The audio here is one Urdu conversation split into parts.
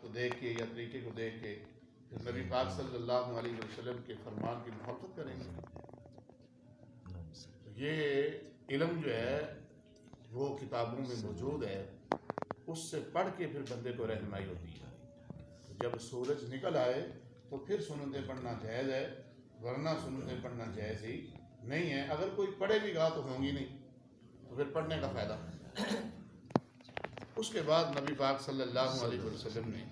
کو دیکھ کے یا طریقے کو دیکھ کے نبی پاک صلی اللہ علیہ وسلم کے فرمان کی مخالفت کریں گے. یہ علم جو ہے وہ کتابوں میں موجود ہے، اس سے پڑھ کے پھر بندے کو رہنمائی ہوتی ہے. جب سورج نکل آئے تو پھر سنتیں پڑھنا جائز ہے، ورنہ سنتیں پڑھنا جائز ہی نہیں ہے. اگر کوئی پڑھے بھی گا تو ہوں گی نہیں، تو پھر پڑھنے کا فائدہ. اس کے بعد نبی پاک صلی اللہ علیہ وسلم نے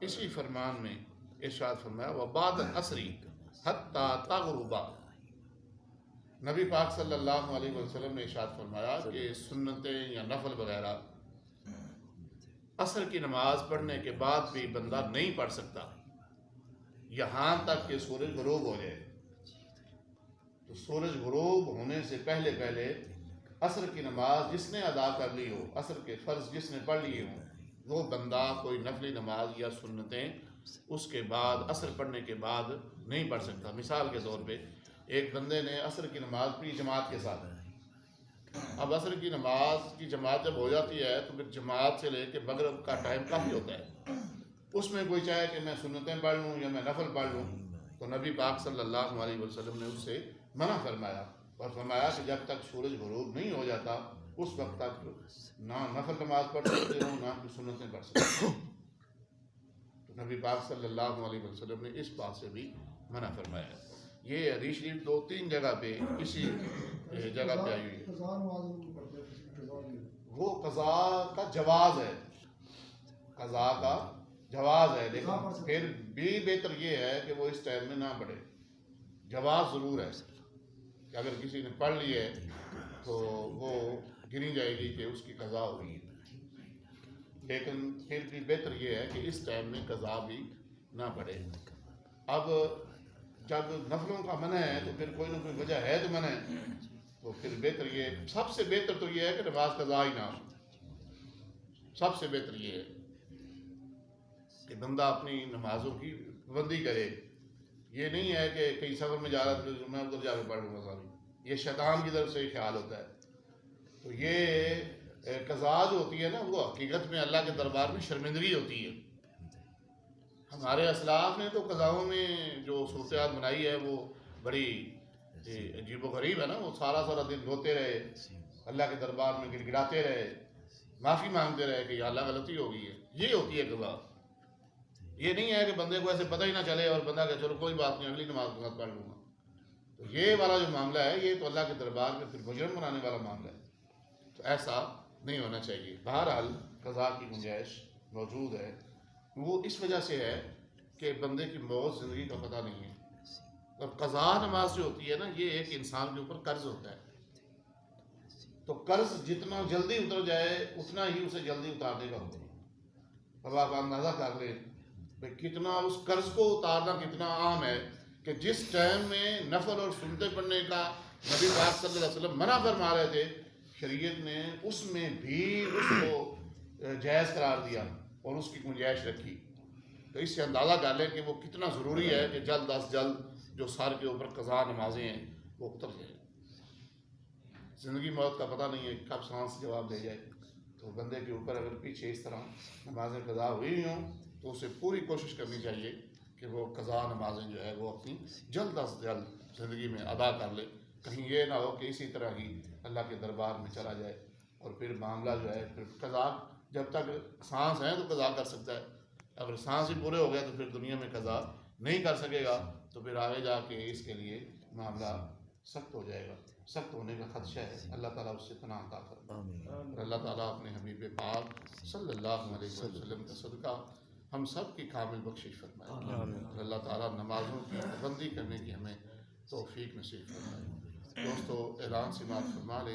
اسی فرمان میں ارشاد فرمایا وَبَعْدَ الْعَصْرِ حَتَّى تَغْرُبَ. نبی پاک صلی اللہ علیہ وسلم نے ارشاد فرمایا کہ سنتیں یا نفل وغیرہ عصر کی نماز پڑھنے کے بعد بھی بندہ نہیں پڑھ سکتا یہاں تک کہ سورج غروب ہو جائے. تو سورج غروب ہونے سے پہلے پہلے عصر کی نماز جس نے ادا کر لی ہو، عصر کے فرض جس نے پڑھ لیے ہوں، وہ بندہ کوئی نفلی نماز یا سنتیں اس کے بعد عصر پڑھنے کے بعد نہیں پڑھ سکتا. مثال کے طور پہ ایک بندے نے عصر کی نماز پڑھی جماعت کے ساتھ. اب عصر کی نماز کی جماعت جب ہو جاتی ہے تو پھر جماعت سے لے کے مغرب کا ٹائم کافی ہوتا ہے. اس میں کوئی چاہے کہ میں سنتیں پڑھ لوں یا میں نفل پڑھ لوں، تو نبی پاک صلی اللہ علیہ وسلم نے اس سے منع فرمایا اور فرمایا کہ جب تک سورج غروب نہیں ہو جاتا اس وقت تک نہ نفل نماز پڑھ سکتے ہو نہ سنتیں پڑھ سکتے ہو. تو نبی پاک صلی اللہ علیہ وسلم نے اس بات سے بھی منع فرمایا ہے. یہ حدیث شریف 2-3 جگہ پہ اسی جگہ پہ آئی ہوئی ہے. وہ قضاء کا جواز ہے، قضاء کا جواز ہے، لیکن پھر بھی بہتر یہ ہے کہ وہ اس ٹائم میں نہ پڑھے. جواز ضرور ہے کہ اگر کسی نے پڑھ لی ہے تو وہ گنی جائے گی کہ اس کی قضاء ہوئی، لیکن پھر بھی بہتر یہ ہے کہ اس ٹائم میں قضاء بھی نہ پڑھے. اب جب نفلوں کا منع ہے تو پھر کوئی نہ کوئی وجہ ہے تو منع ہے، تو پھر بہتر یہ، سب سے بہتر تو یہ ہے کہ نماز قضاء ہی نہ ہو. سب سے بہتر یہ ہے کہ بندہ اپنی نمازوں کی پابندی کرے. یہ نہیں ہے کہ کہیں سفر میں جا رہا تو میں ادھر جا کے پڑھ لوں گا ساری. یہ شیطان کی طرف سے ہی خیال ہوتا ہے. تو یہ قضاء جو ہوتی ہے نا وہ حقیقت میں اللہ کے دربار میں شرمندگی ہوتی ہے. ہمارے اسلاف نے تو قضاؤں میں جو صورتحال بنائی ہے وہ بڑی عجیب و غریب ہے نا. وہ سارا دن روتے رہے، اللہ کے دربار میں گڑ گڑاتے رہے، معافی مانگتے رہے کہ یا اللہ غلطی ہو گئی ہے. یہ ہوتی ہے قضاء. یہ نہیں ہے کہ بندے کو ایسے پتہ ہی نہ چلے اور بندہ کہ چلو کوئی بات نہیں اگلی نماز کے بعد پڑھ لوں گا. تو یہ والا جو معاملہ ہے یہ تو اللہ کے دربار میں پھر مجرم بنانے والا معاملہ ہے. تو ایسا نہیں ہونا چاہیے. بہرحال قضاء کی گنجائش موجود ہے. وہ اس وجہ سے ہے کہ بندے کی موت زندگی کا پتہ نہیں ہے. اور قضاء نماز جو ہوتی ہے نا یہ ایک انسان کے اوپر قرض ہوتا ہے. تو قرض جتنا جلدی اتر جائے اتنا ہی اسے جلدی اتارنے کا ہوتا ہے. اب آپ اندازہ کر لیں کتنا اس قرض کو اتارنا کتنا عام ہے کہ جس ٹائم میں نفل اور سنتیں پڑھنے کا نبی پاک صلی اللہ علیہ وسلم منع فرما رہے تھے، شریعت نے اس میں بھی اس کو جائز قرار دیا اور اس کی گنجائش رکھی. تو اس سے اندازہ کر لیں کہ وہ کتنا ضروری ہے کہ جلد از جلد جو سر کے اوپر قضاء نمازیں ہیں وہ اتر جائیں. زندگی موت کا پتہ نہیں ہے کب سانس جواب دے جائے. تو بندے کے اوپر اگر پیچھے اس طرح نمازیں قضاء ہوئی ہوں تو اسے پوری کوشش کرنی چاہیے کہ وہ قضاء نمازیں جو ہے وہ اپنی جلد از جلد زندگی میں ادا کر لے. کہیں یہ نہ ہو کہ اسی طرح ہی اللہ کے دربار میں چلا جائے اور پھر معاملہ جو ہے پھر قضاء جب تک سانس ہے تو قضاء کر سکتا ہے. اگر سانس ہی پورے ہو گیا تو پھر دنیا میں قضاء نہیں کر سکے گا. تو پھر آگے جا کے اس کے لیے معاملہ سخت ہو جائے گا. سخت ہونے کا خدشہ ہے. اللہ تعالیٰ اس سے پناہ عطا فرمائے. اور اللہ تعالیٰ اپنے حبیب پاک صلی اللہ علیہ وسلم کا صدقہ ہم سب کی کامل بخشش فرمائے. اور اللہ تعالیٰ نمازوں کی پابندی کرنے کی ہمیں توفیق نصیب فرمائے. دوستو اعلان سماعت فرما لیں.